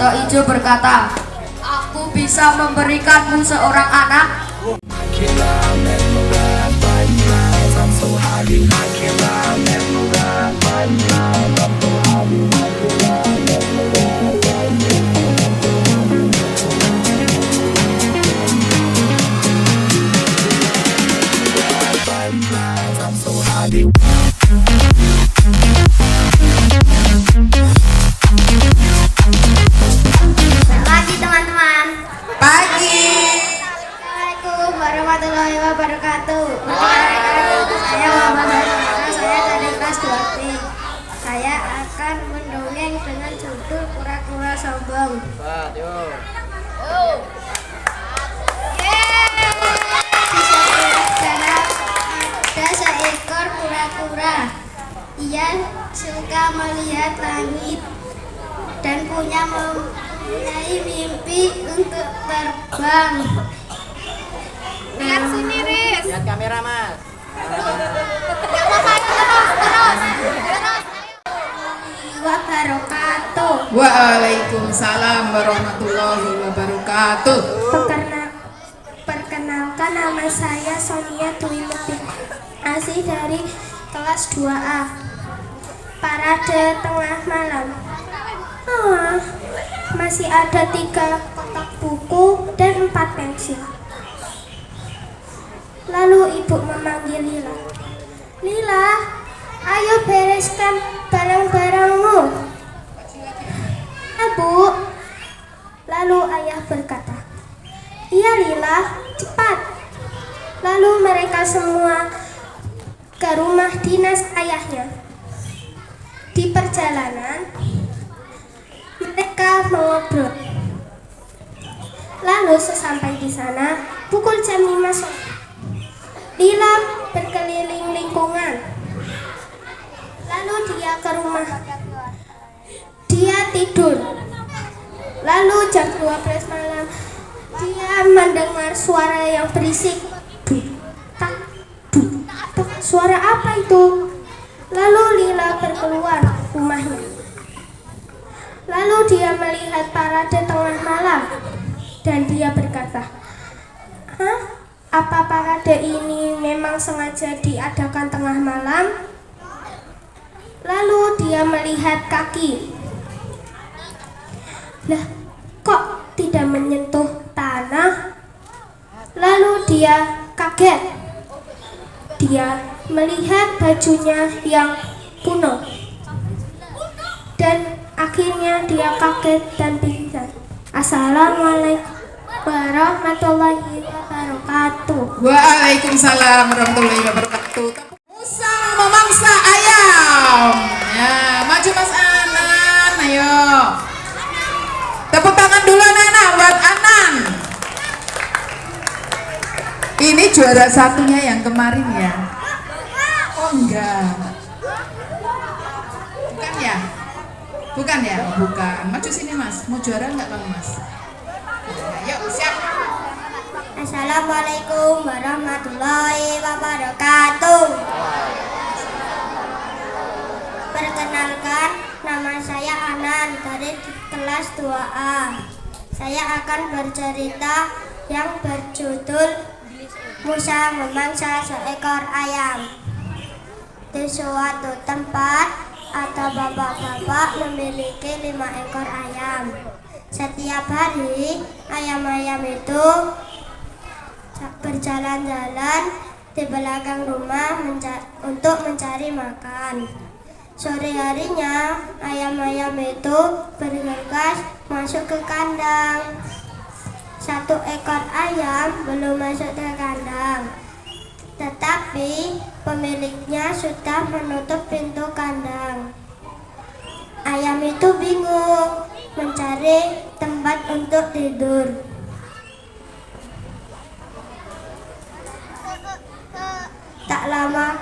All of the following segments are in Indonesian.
Buta Ijo berkata, aku bisa memberikanmu seorang anak. Pagi teman-teman. Pagi. Assalamualaikum warahmatullahi wabarakatuh. Saya Muhammad Hasan, saya dari kelas 2B. Saya akan mendongeng dengan judul Kura-kura Sombong. Di sebuah danau ada seekor kura-kura. Ia suka melihat langit dan mempunyai mimpi untuk terbang. Lihat sini, Riz. Lihat kamera, Mas. Wabarakatuh. Waalaikumsalam warahmatullahi wabarakatuh. Perkenalkan, nama saya Sonia Dwi Muti Asih dari kelas 2A. Parade tengah malam. Masih ada 3 kotak buku dan 4 pensil. Lalu ibu memanggil Lila. Lila, ayo bereskan barang-barangmu. Ya, Bu. Lalu ayah berkata, iya Lila, cepat. Lalu mereka semua ke rumah dinas ayahnya. Di perjalanan, mereka mengobrol. Lalu sesampai di sana, pukul jam 5 sore. Lila berkeliling lingkungan. Lalu dia ke rumah. Dia tidur. Lalu jam 12 malam, dia mendengar suara yang berisik. Duk, tak, duk, tak. Suara apa itu? Lalu Lila berkeluar rumahnya. Lalu dia melihat parade tengah malam. Dan dia berkata, hah? Apa parade ini memang sengaja diadakan tengah malam? Lalu dia melihat kaki. Lah, kok tidak menyentuh tanah? Lalu dia kaget. Dia melihat bajunya yang kuno. Dan akhirnya dia kaget dan pingsan. Assalamualaikum warahmatullahi wabarakatuh. Waalaikumsalam warahmatullahi wabarakatuh. Musang memangsa ayam. Ya, maju Mas Anan, ayo. Tepuk tangan dulu anak-anak buat Anan. Ini juara satunya yang kemarin ya. Oh enggak. Bukan ya? Bukan ya? Bukan. Maju sini Mas. Mau juara enggak kamu Mas? Yuk, siap. Assalamualaikum warahmatullahi wabarakatuh. Perkenalkan, nama saya Anan dari kelas 2A. Saya akan bercerita yang berjudul Musang Memangsa Seekor Ayam. Di suatu tempat ada bapak-bapak memiliki 5 ekor ayam. Setiap hari ayam-ayam itu berjalan-jalan di belakang rumah untuk mencari makan. Sore harinya ayam-ayam itu bergegas masuk ke kandang. 1 ekor ayam belum masuk ke kandang, tetapi pemiliknya sudah menutup pintu kandang. Ayam itu bingung mencari tempat untuk tidur. Tak lama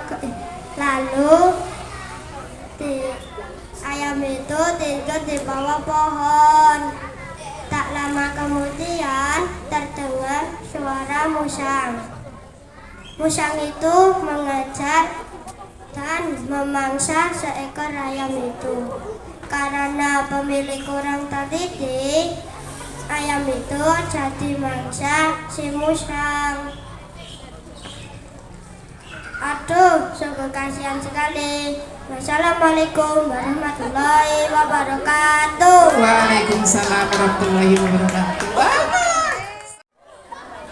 lalu ayam itu tidur di bawah pohon. Tak lama kemudian terdengar suara musang. Musang itu mengejar dan memangsa seekor ayam itu. Karena pemilik kurang teliti, ayam itu jadi mangsa si musang. Aduh, sungguh kasihan sekali. Wassalamualaikum warahmatullahi wabarakatuh. Waalaikumsalam warahmatullahi wabarakatuh.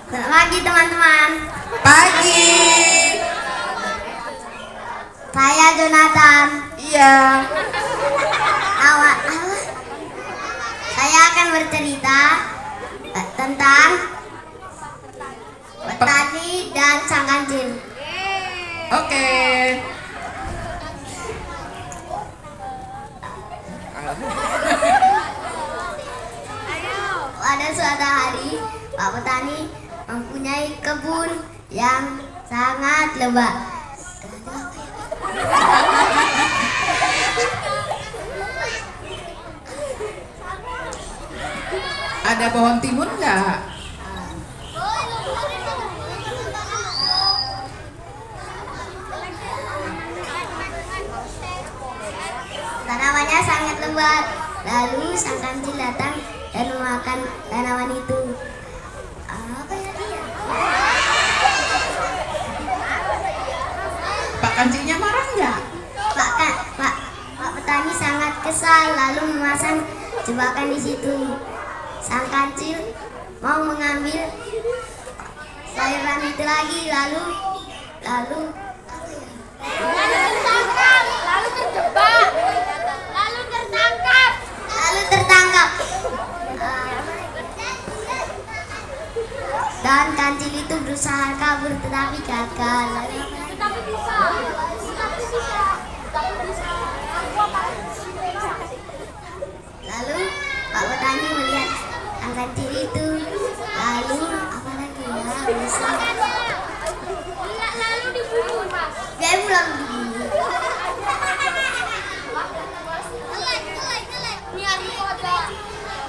Selamat pagi teman-teman. Pagi. Saya Jonathan. Iya. Saya akan bercerita tentang petani dan sang kancil. Oke. Pada suatu hari, Pak Petani mempunyai kebun yang sangat lebat. Ada pohon timun nggak? Tanamannya sangat lebat. Lalu sang kancil datang dan memakan tanaman itu. Apa ya dia? Pak Kancilnya marah nggak? Pak Petani sangat kesal lalu memasang jebakan di situ. Sang kancil mau mengambil sayuran itu lagi lalu tertangkap. Dan kancil itu berusaha kabur tetapi gagal. Lalu Pak Petani melihat sang kancil itu. Lalu apa lagi ya? Bisa. Lalu dibunuh. Dia pulang dibunuh.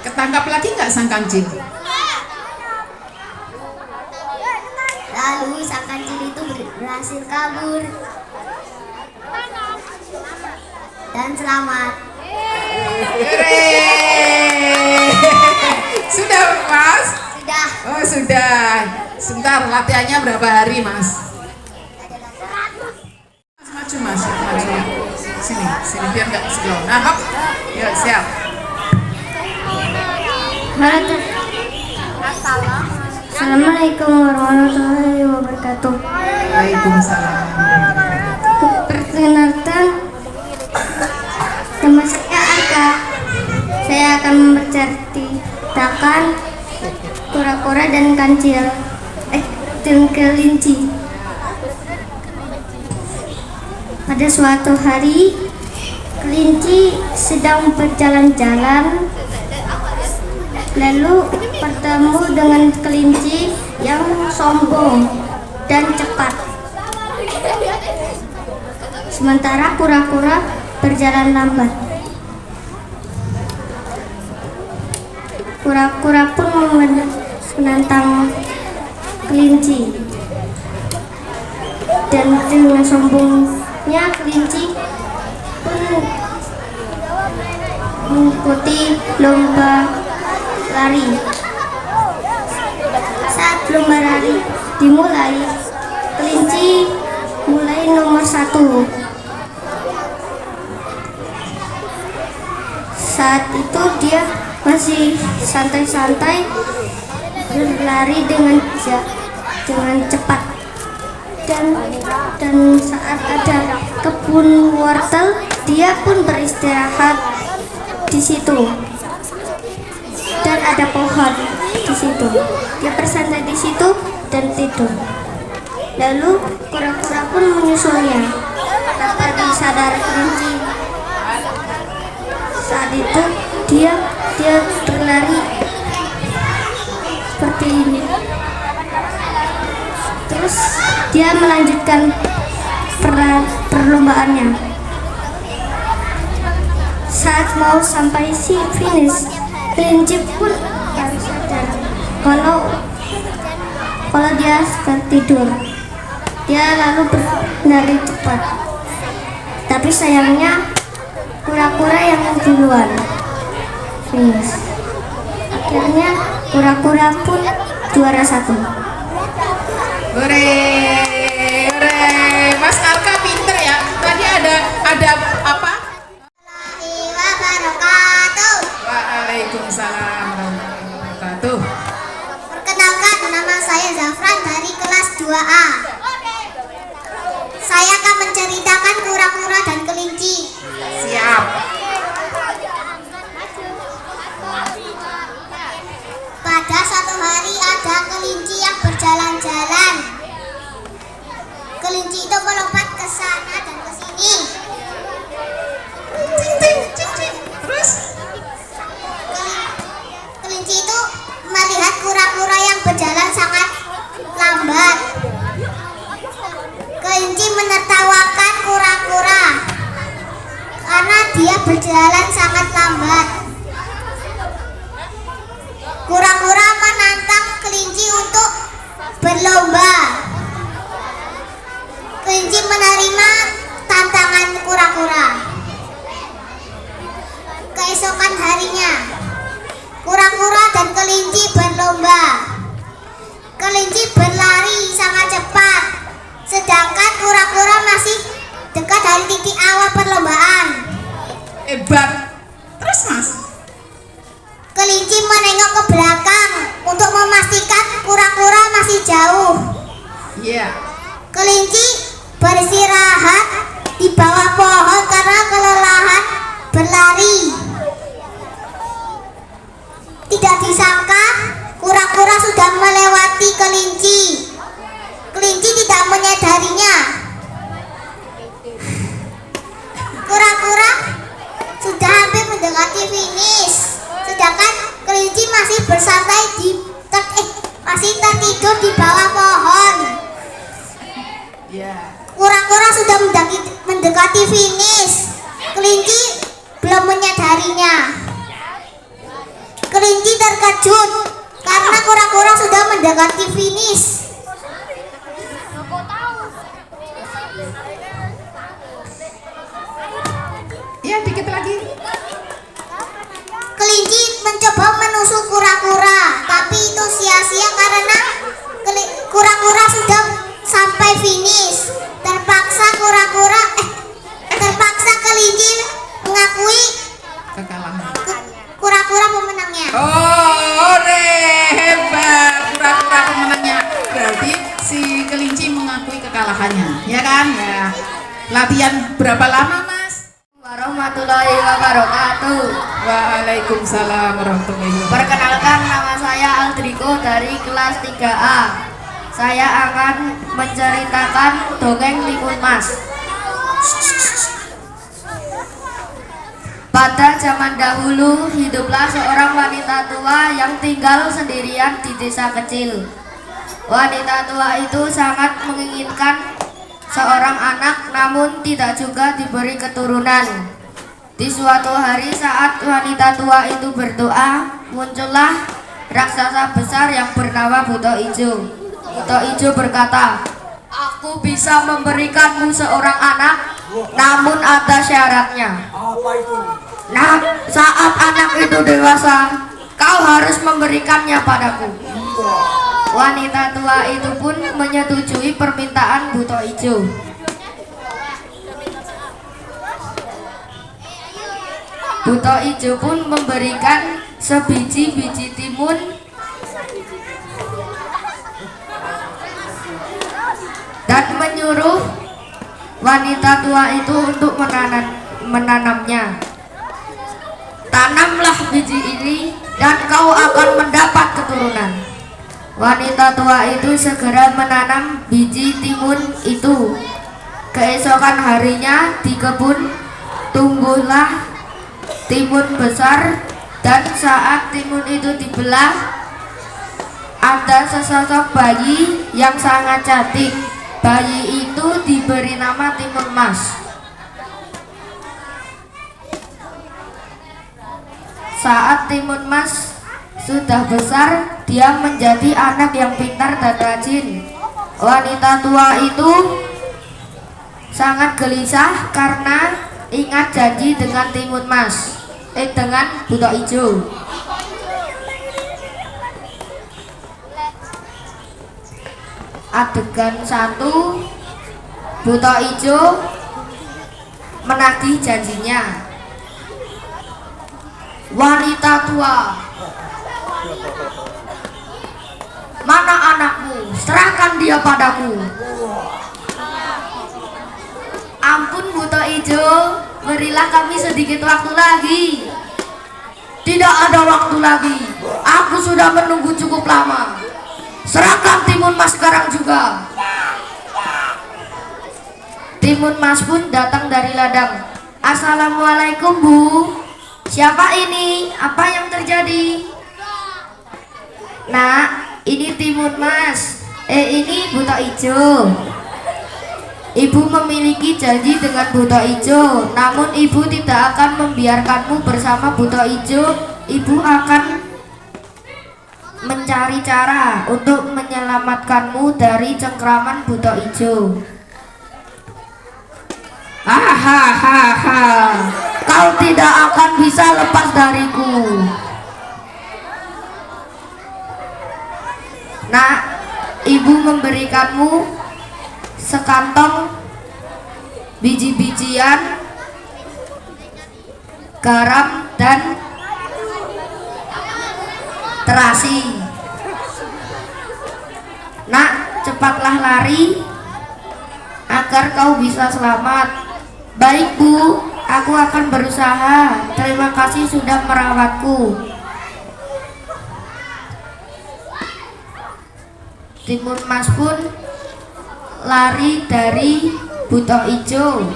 Ketangkap lagi nggak sang kancil? Lalu sang kancil itu berhasil kabur dan selamat. Yeay. Sudah Mas? Sudah. Oh sudah. Sebentar, latihannya berapa hari Mas? Maju Mas, maju. Sini biar nggak sebelum. Nah, hop. Yuk, siap. Assalamualaikum warahmatullahi wabarakatuh. Waalaikumsalam. Perkenalkan, nama saya Arka. Saya akan menceritakan kura-kura dan kancil, dan kelinci. Pada suatu hari, kelinci sedang berjalan-jalan, lalu bertemu dengan kelinci yang sombong dan cepat. Sementara kura-kura berjalan lambat. Kura-kura pun menantang kelinci, dan dengan sombongnya kelinci pun mengikuti lomba lari. Saat lomba lari dimulai, kelinci mulai nomor 1. Saat itu dia masih santai-santai berlari dengan cepat, dan saat ada kebun wortel, dia pun beristirahat di situ. Dan ada pohon di situ. Dia bersantai di situ dan tidur. Lalu kura-kura pun menyusulnya tanpa disadari kelinci. Saat itu dia berlari seperti ini. Terus dia melanjutkan perlombaannya. Saat mau sampai finish, kelinci pun harus sadar kalau dia tertidur. Dia lalu berlari cepat, tapi sayangnya kura-kura yang duluan finish. Akhirnya kura-kura pun juara 1. Hore, hore, Mas Alka pinter ya. Tadi ada apa? Waalaikumsalam warahmatullahi wabarakatuh. Perkenalkan, nama saya Zafran dari kelas 2A. Saya akan menceritakan kura-kura dan kelinci. Siap. Pada suatu hari ada kelinci yang berjalan-jalan. Kelinci itu melompat ke sana dan ke sini. Terus? Kelinci itu melihat kura-kura yang berjalan sangat lambat. Kelinci menertawakan kura-kura karena dia berjalan sangat lambat. Kura-kura menantang kelinci untuk berlomba. Kelinci menerima tantangan kura-kura. Keesokan harinya, kura-kura dan kelinci berlomba. Kelinci berlari sangat cepat, sedangkan kura-kura masih dekat dari titik awal perlombaan. Hebat. Terus Mas? Kelinci menengok ke belakang untuk memastikan kura-kura masih jauh. Iya. Kelinci beristirahat di bawah pohon karena kelelahan berlari. Tidak disangka, kura-kura sudah melewati kelinci. Kelinci tidak menyadarinya. Kura-kura sudah hampir mendekati finish, sedangkan kelinci masih masih tertidur di bawah pohon. Iya. Kura-kura sudah mendekati finish. Kelinci belum menyadarinya. Kelinci terkejut karena kura-kura sudah mendekati finish. Iya, dikit lagi. Kelinci mencoba menusuk kura-kura, tapi itu sia-sia karena kura-kura sudah sampai finish. Terpaksa kelinci mengakui Kekalahan. kura-kura pemenangnya. Oh, hebat. Kura-kura pemenangnya. Berarti si kelinci mengakui kekalahannya, ya kan? Ya. Latihan berapa lama, Mas? Warahmatullahi wabarakatuh. Waalaikumsalam warahmatullahi wabarakatuh. Perkenalkan, nama saya Aldriko dari kelas 3A. Saya akan menceritakan dongeng Timun Mas. Pada zaman dahulu, hiduplah seorang wanita tua yang tinggal sendirian di desa kecil. Wanita tua itu sangat menginginkan seorang anak, namun tidak juga diberi keturunan. Di suatu hari saat wanita tua itu berdoa, muncullah raksasa besar yang bernama Buto Ijo. Buto Ijo berkata, "Aku bisa memberikanmu seorang anak, namun ada syaratnya. Nah, saat anak itu dewasa, kau harus memberikannya padaku." Wanita tua itu pun menyetujui permintaan Buto Ijo. Buto Ijo pun memberikan sebiji-biji timun dan menyuruh wanita tua itu untuk menanamnya. "Tanamlah biji ini dan kau akan mendapat keturunan." Wanita tua itu segera menanam biji timun itu. Keesokan harinya di kebun tumbuhlah timun besar, dan saat timun itu dibelah, ada sesosok bayi yang sangat cantik. Bayi itu diberi nama Timun Mas. Saat Timun Mas sudah besar, dia menjadi anak yang pintar dan rajin. Wanita tua itu sangat gelisah karena ingat janji dengan Timun Mas, dengan Buta Ijo. Adegan 1, Buta Ijo menagih janjinya. Wanita tua, mana anakmu? Serahkan dia padaku. Ampun Buta Ijo, berilah kami sedikit waktu lagi. Tidak ada waktu lagi, aku sudah menunggu cukup lama. Serahkan Timun Mas sekarang juga. Timun Mas pun datang dari ladang. Assalamualaikum Bu. Siapa ini? Apa yang terjadi? Nak, ini Timun Mas. Ini Buta Ijo. Ibu memiliki janji dengan Buta Ijo, namun ibu tidak akan membiarkanmu bersama Buta Ijo. Ibu akan mencari cara untuk menyelamatkanmu dari cengkraman Buta Ijo. Hahaha, kau tidak akan bisa lepas dariku. Nah, ibu memberikanmu sekantong biji-bijian, garam, dan terasi. Nak, cepatlah lari agar kau bisa selamat. Baik Bu, aku akan berusaha. Terima kasih sudah merawatku. Timun Mas pun lari dari Buta Ijo.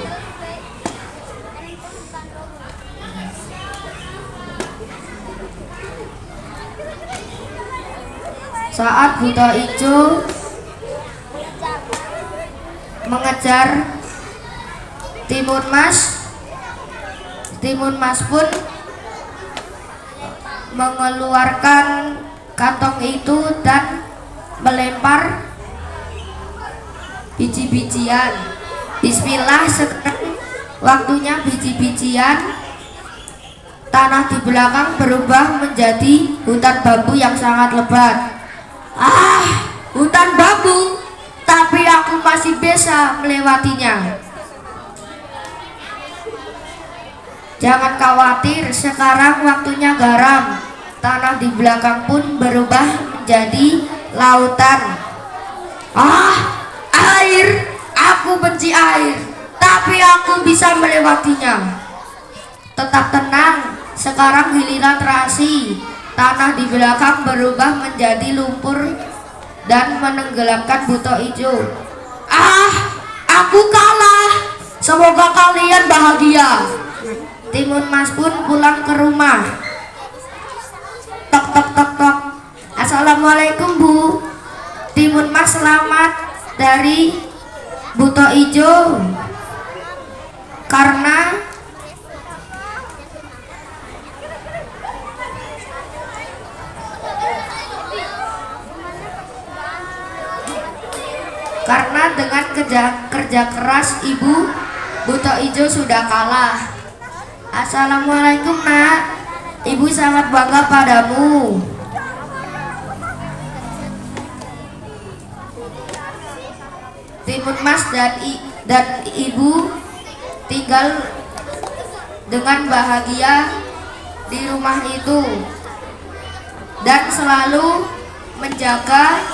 Saat Buta Ijo mengejar Timun Mas pun mengeluarkan kantong itu dan melempar biji-bijian. Bismillah, sekarang waktunya biji-bijian. Tanah di belakang berubah menjadi hutan bambu yang sangat lebat. Hutan bambu, tapi aku masih bisa melewatinya. Jangan khawatir, sekarang waktunya garam. Tanah di belakang pun berubah menjadi lautan. Air, aku benci air, tapi aku bisa melewatinya. Tetap tenang, sekarang giliran terasi. Tanah di belakang berubah menjadi lumpur dan menenggelamkan Buta Ijo. Aku kalah. Semoga kalian bahagia. Timun Mas pun pulang ke rumah. Tok tok tok tok. Assalamualaikum Bu. Timun Mas selamat dari Buta Ijo. Karena dengan kerja keras Ibu, Buta Ijo sudah kalah. Assalamualaikum Nak. Ibu sangat bangga padamu. Timun Mas dan Ibu tinggal dengan bahagia di rumah itu dan selalu menjaga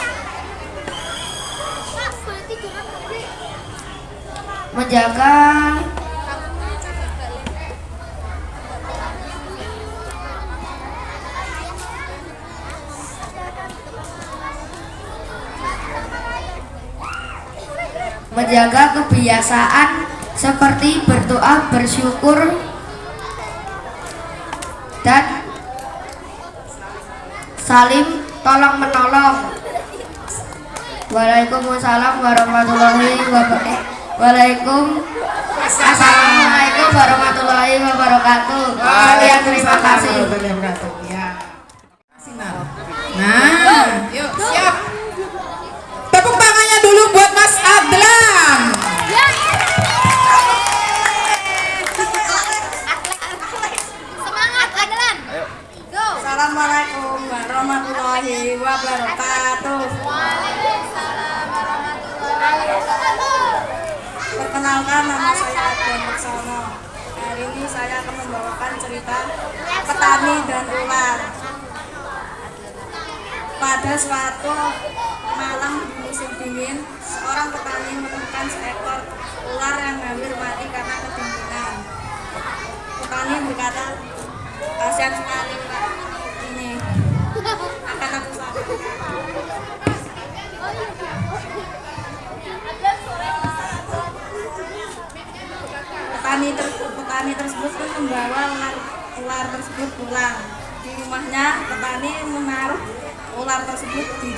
kebiasaan seperti berdoa, bersyukur, dan saling tolong menolong. Waalaikumsalam warahmatullahi wabarakatuh. Assalamualaikum warahmatullahi wabarakatuh. Kalian terima kasih. Nah, yuk siap. Tepuk tangannya dulu buat Mas Adlan. Assalamualaikum warahmatullahi wabarakatuh. Perkenalkan, nama saya Adnan Muksono. Hari ini saya akan membawakan cerita petani dan ular. Pada suatu malam di musim dingin, seorang petani menemukan seekor ular yang hampir mati karena kedinginan. Petani berkata, kasihan sekali Pak, ini akan aku sampaikan. Petani tersebut pun membawa ular tersebut pulang. Di rumahnya, petani menaruh ular tersebut di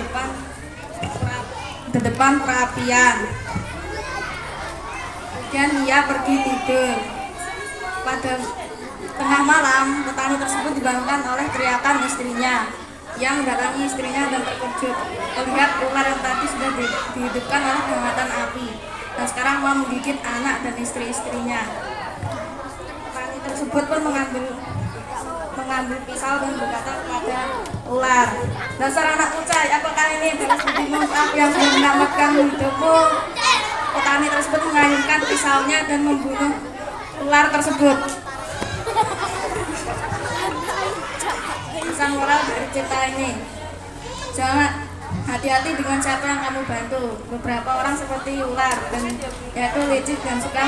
depan perapian. Kemudian ia pergi tidur. Pada tengah malam, petani tersebut dibangunkan oleh teriakan istrinya. Yang mendatangi istrinya dan terkejut melihat ular yang tadi sudah dihidupkan oleh kehangatan api dan sekarang mau menggigit anak dan istri-istrinya. Petani tersebut pun mengambil pisau dan berkata kepada ular, dasar anak kucai, apakah ini balas budimu aku yang sudah menyelamatkan hidupmu? Petani tersebut mengayunkan pisaunya dan membunuh ular tersebut. Pesan moral dari cerita ini, jangan hati-hati dengan siapa yang kamu bantu. Beberapa orang seperti ular dan yaitu licik dan suka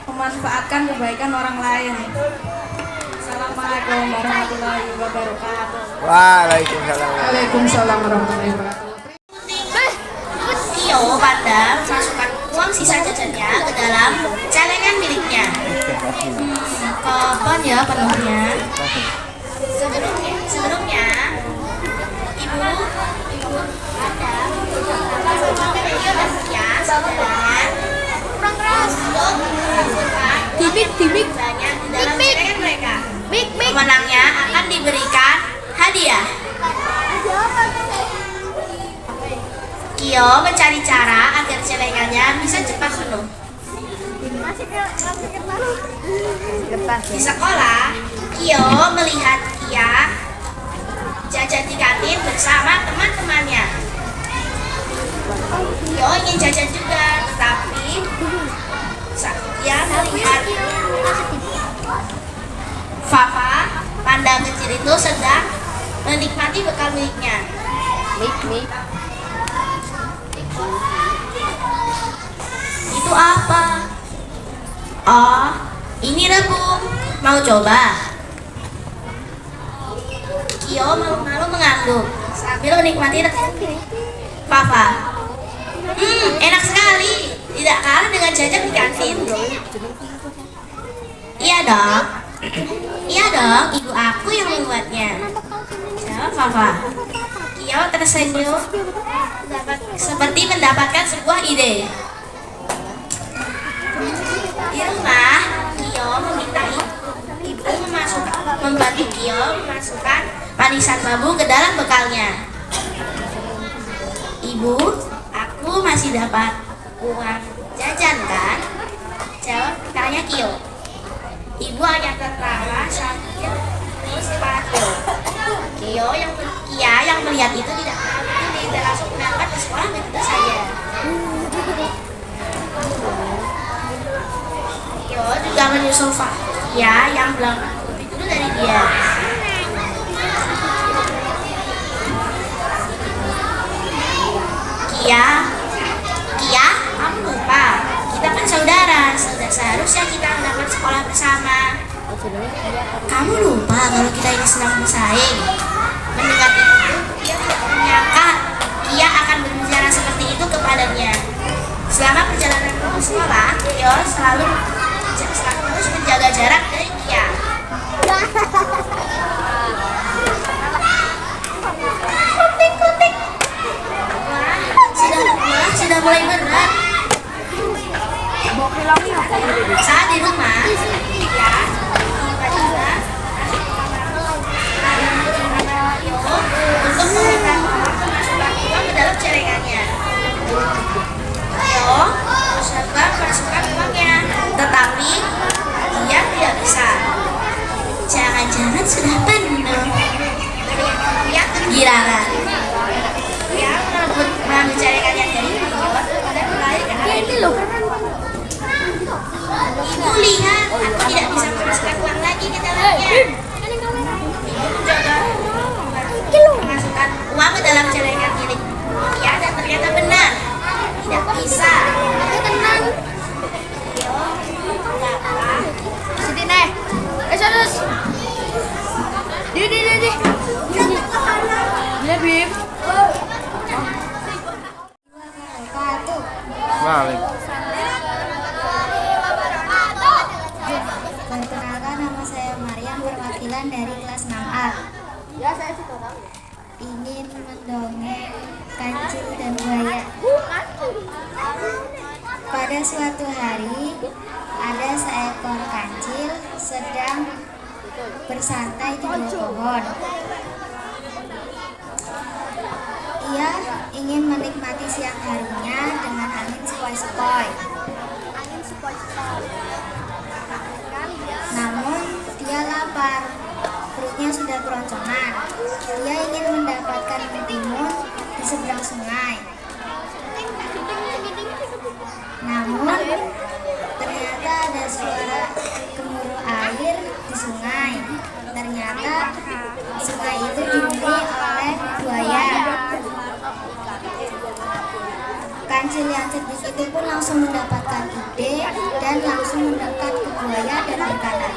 memanfaatkan kebaikan orang lain. Assalamualaikum warahmatullahi wabarakatuh. Waalaikumsalam. Waalaikumsalam warahmatullahi wabarakatuh. Tio pandang masukkan uang sisa jajannya ke dalam celengan miliknya. Kapan ya penuhnya? Sebelumnya, ibu ada Tio dan Tia saudaranya untuk banyak di dalam celengan mereka. Pemenangnya akan diberikan hadiah. Kio mencari cara agar celengannya bisa cepat penuh. Di sekolah, Kio melihat Kia jajan di kantin bersama teman-temannya. Kio ingin jajan juga, tetapi saat Kia melihat Fafa, panda kecil itu sedang menikmati bekal miliknya. Itu apa? Oh, ini rebung. Mau coba? Kio malu-malu mengangguk sambil menikmati rebung. Fafa, enak sekali. Tidak kalah dengan jajan di kantin. Iya dong. Iya dong, ibu aku yang membuatnya. Jawab Fafa. Kio tersenyum seperti mendapatkan sebuah ide. Di rumah, Kio meminta ibu membantu Kio memasukkan manisan bambu ke dalam bekalnya. Ibu, aku masih dapat uang jajan kan? Tanya Kio. Ibu hanya tertawa sambil terus patuh. Kia yang melihat itu tidak peduli dan langsung berangkat ke sekolah begitu saja. Kio juga menyusul Kia yang lebih dulu dari dia. Kia, kamu lupa. Kita kan saudara, seharusnya kita mendapat sekolah bersama. Kamu lupa kalau kita ini sedang bersaing. Mendengar itu, Kia tidak menyangka Kia akan berbicara seperti itu kepadanya. Selama perjalanan ke sekolah, Kia selalu terus menjaga jarak dari Kia. Kutik. Wah, sudah mulai berat. Saat di rumah, Kia tiba-tiba untuk meminta memasukkan uang ke dalam celengannya. Kio mencoba memasukkan uangnya, tetapi dia tidak bisa. Jangan-jangan sudah penuh. Iya, Bim. Perkenalkan, nama saya Mariam, perwakilan dari kelas 6A. Ingin mendongeng kancil dan buaya. Pada suatu hari, ada seekor kancil sedang bersantai di bawah pohon. Ia ingin menikmati siang harinya dengan angin sepoi-sepoi. Namun dia lapar, perutnya sudah keroncongan. Dia ingin mendapatkan mentimun di seberang sungai. Namun ternyata ada suara gemuruh air di sungai. Ternyata sungai itu dihuni oleh buaya. Kancil yang cerdik itu pun langsung mendapatkan ide dan langsung mendekat ke buaya dan berkata,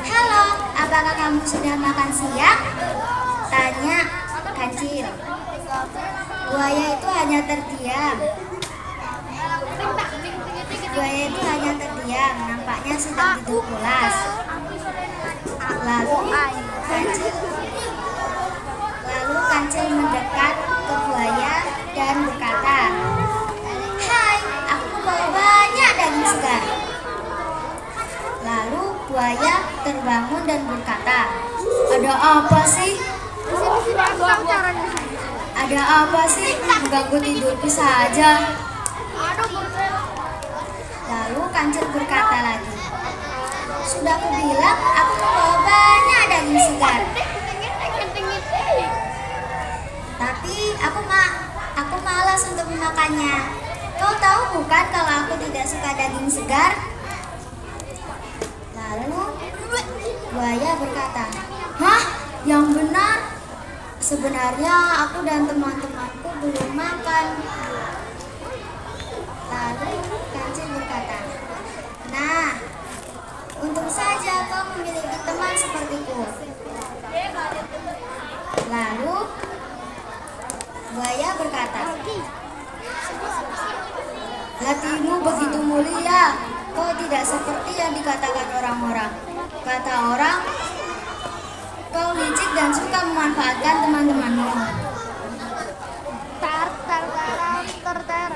"Halo, apakah kamu sudah makan siang?" tanya kancil. Buaya itu hanya terdiam. Nampaknya sedang tidur pulas. Lalu kancil mendekat ke buaya dan berkata, "Hai, aku membawa banyak daging segar." Lalu buaya terbangun dan berkata, "Ada apa sih? Ada apa sih? Mengganggu tidurku saja." Lalu kancil berkata lagi, "Sudah kubilang aku membawa banyak daging segar. Tapi aku malas untuk memakannya. Kau tahu bukan kalau aku tidak suka daging segar?" Lalu buaya berkata, "Hah? Yang benar? Sebenarnya aku dan teman-temanku belum makan." Lalu kancil berkata, "Nah, untung saja kau memiliki teman sepertiku." Lalu buaya berkata, "Hatimu begitu mulia, kau tidak seperti yang dikatakan orang-orang. Kata orang, kau licik dan suka memanfaatkan teman-temanmu."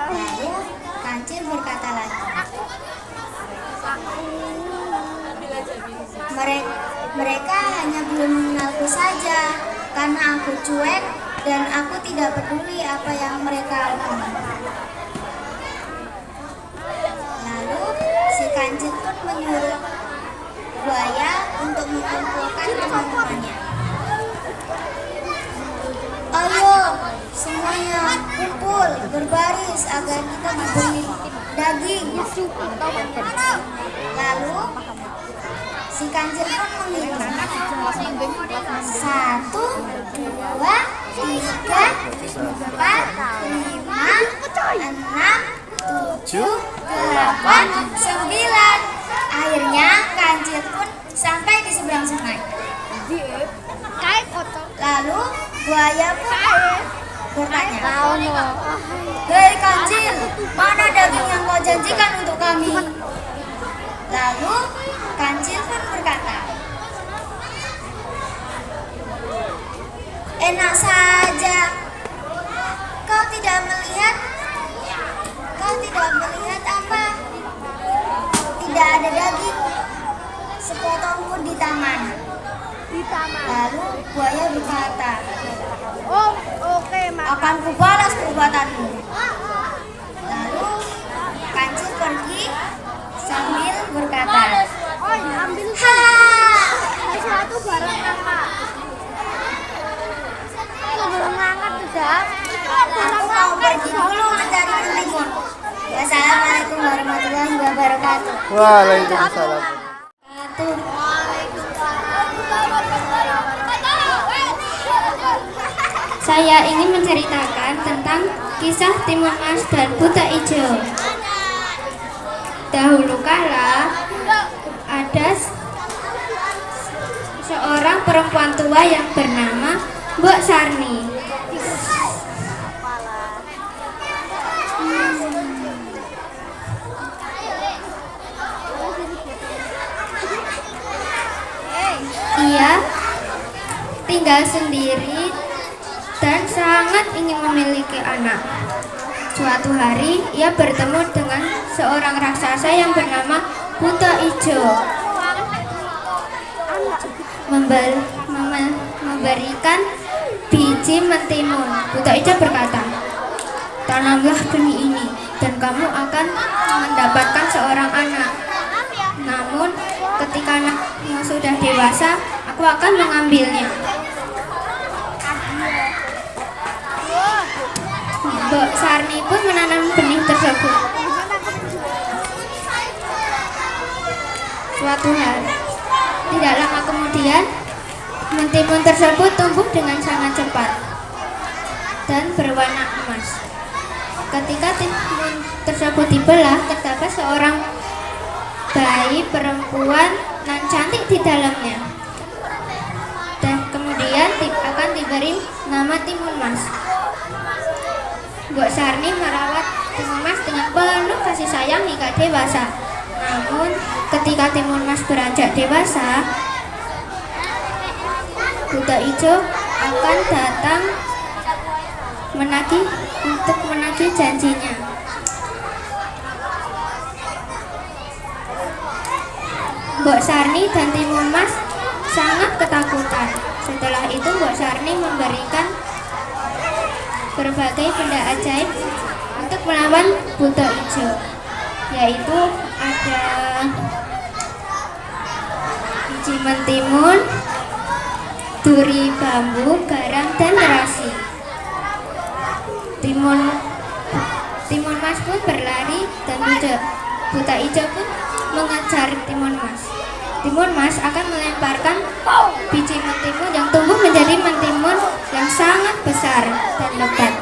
Lalu kancil berkata lagi, Mereka hanya belum mengenalku saja, karena aku cuek dan aku tidak peduli apa yang mereka omong." Lalu si kancil pun menyuruh buaya untuk mengumpulkan teman-temannya. "Ayo, semuanya kumpul berbaris agar kita diberi daging." Lalu si kancil pun menghitung 1, 2, 3, 4, 5, 6, 7, 8, 9. Akhirnya kancil pun sampai di seberang sungai. Lalu buaya pun bertanya, "Hei kancil, mana daging yang kau janjikan untuk kami?" Lalu kancil pun berkata, "Enak saja. Kau tidak melihat apa? Tidak ada daging sepotong pun di taman." Lalu buaya berkata, "Akan kubalas perbuatanmu." Lalu kancil pergi sambil berkata, "Ha! Aku mau pergi dulu mencari mentimun. Wassalamualaikum warahmatullahi wabarakatuh." Waalaikumsalam. Saya ingin menceritakan tentang kisah Timun Mas dan Buta Ijo. Dahulu kala ada seorang perempuan tua yang bernama Mbok Sarni. Ia tinggal sendiri dan sangat ingin memiliki anak. Suatu hari ia bertemu dengan seorang raksasa yang bernama Buta Ijo. Memberikan biji mentimun. Buta Ijo berkata, "Tanamlah benih ini dan kamu akan mendapatkan seorang anak. Namun ketika anakmu sudah dewasa, aku akan mengambilnya." Mbok Sarni pun menanam benih tersebut. Suatu hari, tidak lama kemudian, mentimun tersebut tumbuh dengan sangat cepat dan berwarna emas. Ketika timun tersebut dibelah, terdapat seorang bayi perempuan nan cantik di dalamnya. Dan kemudian akan diberi nama Timun Mas. Mbok Sarni merawat Timun Mas dengan penuh kasih sayang hingga dewasa. Namun ketika Timun Mas beranjak dewasa, Buta Ijo akan datang untuk menagih janjinya. Mbok Sarni dan Timun Mas sangat ketakutan. Setelah itu Mbok Sarni memberikan berbagai benda ajaib untuk melawan Buta Ijo, yaitu ada biji mentimun, duri bambu, garam, dan terasi. Timun Mas pun berlari dan Buta Ijo pun mengejar Timun Mas. Timun Mas akan melemparkan biji mentimun yang tumbuh menjadi mentimun yang sangat besar dan lebat.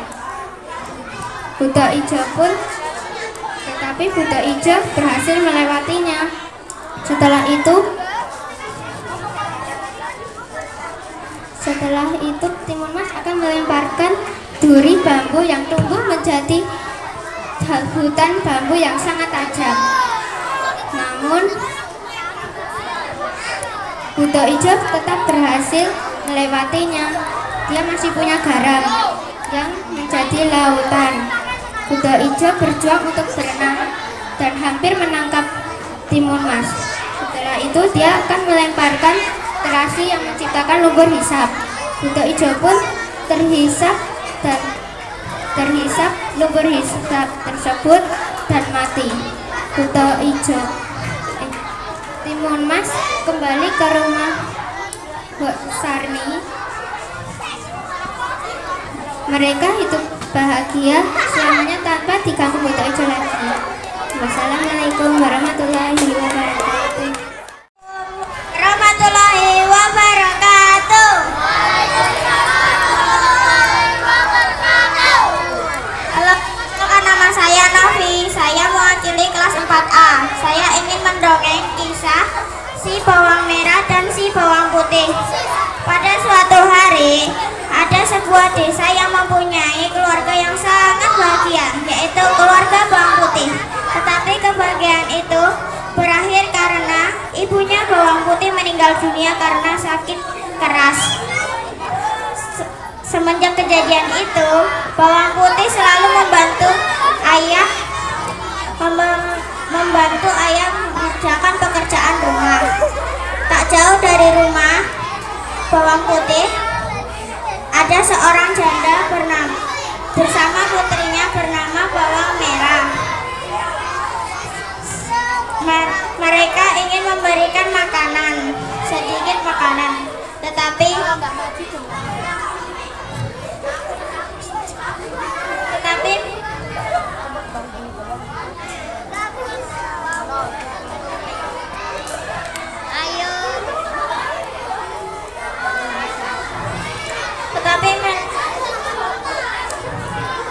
Buta Ijo pun, tetapi Buta Ijo berhasil melewatinya. Setelah itu Timun Mas akan melemparkan duri bambu yang tumbuh menjadi hutan bambu yang sangat tajam. Namun Buta Ijo tetap berhasil melewatinya. Dia masih punya garam yang menjadi lautan. Buta Ijo berjuang untuk berenang dan hampir menangkap Timun Mas. Setelah itu dia akan melemparkan terasi yang menciptakan lumpur hisap. Buta Ijo pun terhisap lumpur hisap tersebut dan mati. Buta Ijo, Timun Mas kembali ke rumah Mbok Sarni. Mereka hidup bahagia selamanya tanpa diganggu Buta Ijo lagi. Wassalamualaikum warahmatullahi wabarakatuh. Warahmatullahi wabarakatuh. Halo, nama saya Novi. Saya mewakili kelas 4A. Saya ingin mendongeng kisah si bawang merah dan si bawang putih. Pada suatu hari, ada sebuah desa yang mempunyai keluarga yang sangat bahagia, yaitu keluarga bawang putih. Tetapi kebahagiaan itu berakhir karena ibunya bawang putih meninggal dunia karena sakit keras. Semenjak kejadian itu, bawang putih selalu membantu ayah mengerjakan pekerjaan rumah. Tak jauh dari rumah bawang putih ada seorang janda bersama putrinya bernama bawang merah. Mereka ingin memberikan sedikit makanan, tetapi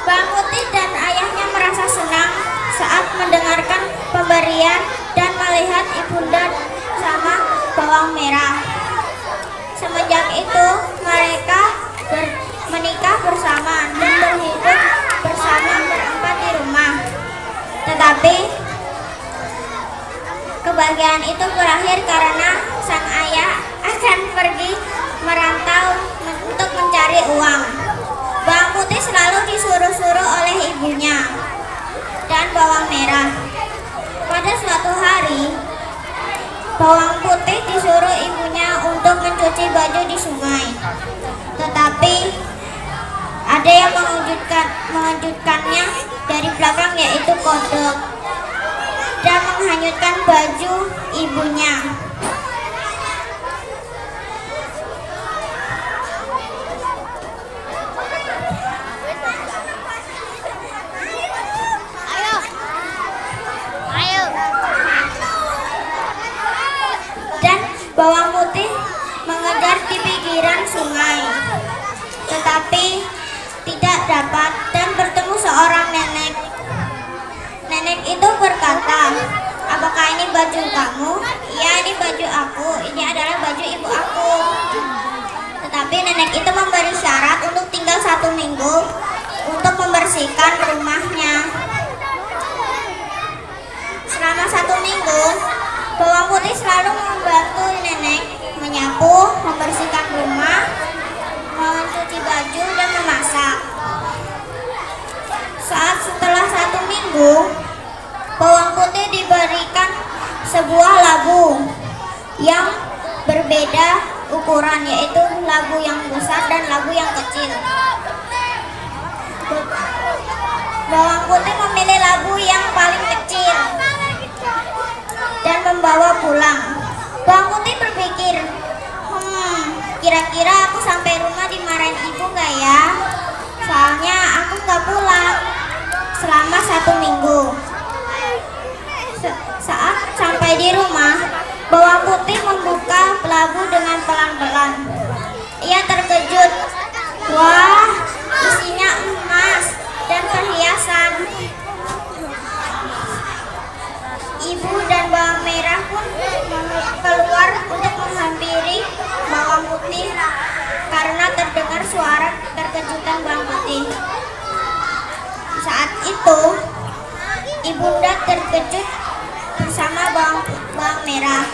Bawang Putih dan ayahnya merasa senang saat mendengarkan pemberian dan melihat ibunda sama bawang merah. itu mereka menikah bersama dan berhidup bersama berempat di rumah. Tetapi kebahagiaan itu berakhir karena sang ayah akan pergi merantau untuk mencari uang. Bawang putih selalu disuruh-suruh oleh ibunya dan bawang merah. Pada suatu hari, bawang putih disuruh ibunya untuk mencuci baju di sungai. Tetapi ada yang mengejutkannya dari belakang, yaitu kodok, dan menghanyutkan baju ibunya. Dan bawang putih mengejar di pinggiran sungai, tetapi tidak dapat dan bertemu seorang nenek. Nenek itu berkata, "Apakah ini baju kamu?" "Iya, ini baju aku. Ini adalah baju ibu aku." Tetapi nenek itu memberi syarat untuk tinggal 1 minggu untuk membersihkan rumahnya. Selama 1 minggu, bawang putih selalu membantu nenek menyapu, membersihkan rumah, mencuci baju, dan memasak. Saat setelah 1 minggu, bawang putih diberikan sebuah labu yang berbeda ukuran, yaitu labu yang besar dan labu yang kecil. Bawang putih memilih labu yang paling kecil dan membawa pulang. Bawang putih berpikir, kira-kira aku sampai rumah dimarahin ibu nggak ya? Soalnya aku nggak pulang selama 1 minggu. Saat sampai di rumah, bawang putih membuka labu dengan pelan-pelan. Ia terkejut. Wah, isinya emas dan perhiasan. Ibu dan bawang merah pun keluar untuk menghampiri bawang putih karena terdengar suara terkejutan bawang putih. Saat itu, ibunda terkejut bersama bawang merah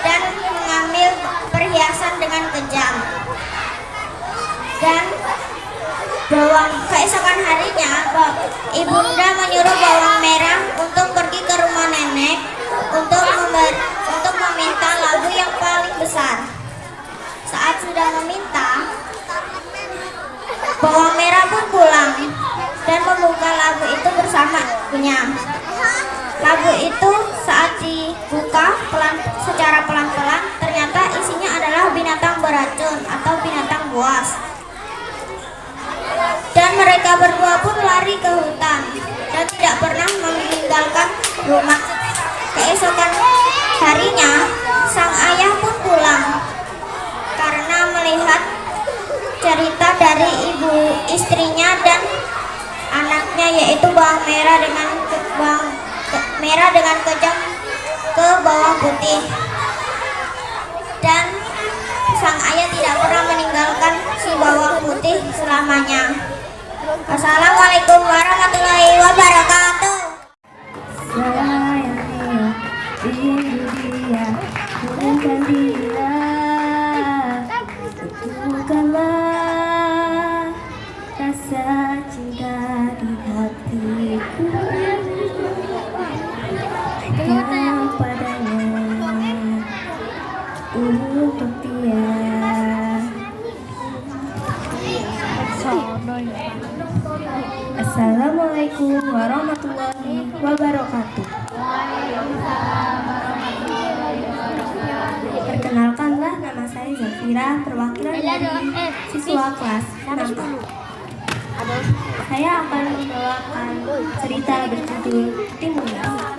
dan mengambil perhiasan dengan kejam. Dan keesokan harinya, ibunda menyuruh bawang merah untuk pergi ke rumah nenek untuk meminta labu yang paling besar. Saat sudah meminta, bawang merah pun pulang dan membuka labu itu bersama ibunya. Labu itu saat dibuka secara pelan-pelan, ternyata isinya adalah binatang beracun atau binatang buas. Dan mereka berdua pun lari ke hutan dan tidak pernah meninggalkan rumah. Keesokan harinya, sang ayah pun pulang karena melihat cerita dari ibu istrinya dan anaknya, yaitu bawang merah dengan kejam ke bawang putih. Dan sang ayah tidak pernah meninggalkan si bawang putih selamanya. Assalamualaikum warahmatullahi wabarakatuh. Sayangnya rindu dia bukan dia, bukanlah rasa cinta di hatiku yang padanya untuk dia. Assalamualaikum warahmatullahi wabarakatuh. Perkenalkanlah, nama saya Zafira, perwakilan dari siswa kelas 6. Saya akan membawakan cerita berjudul Timunas.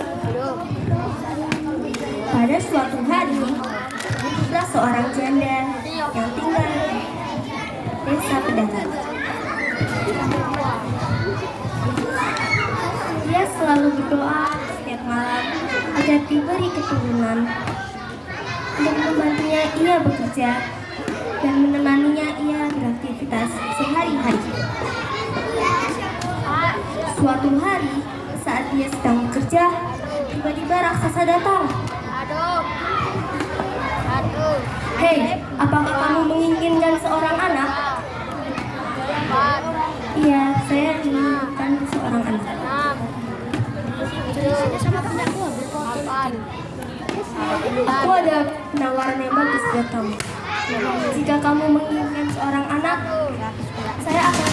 Pada suatu hari, hiduplah seorang janda yang tinggal di desa pedalaman. Dia selalu berdoa setiap malam agar diberi keturunan. Untuk membantunya, ia bekerja dan menemaninya ia beraktivitas sehari-hari. Suatu hari, saat dia sedang bekerja, tiba-tiba raksasa datang. Hei, apakah kamu menginginkan seorang anak? Iya, saya menginginkan seorang anak. Aku ada penawaran yang bagus buat kamu. Jika kamu menginginkan seorang anak, saya akan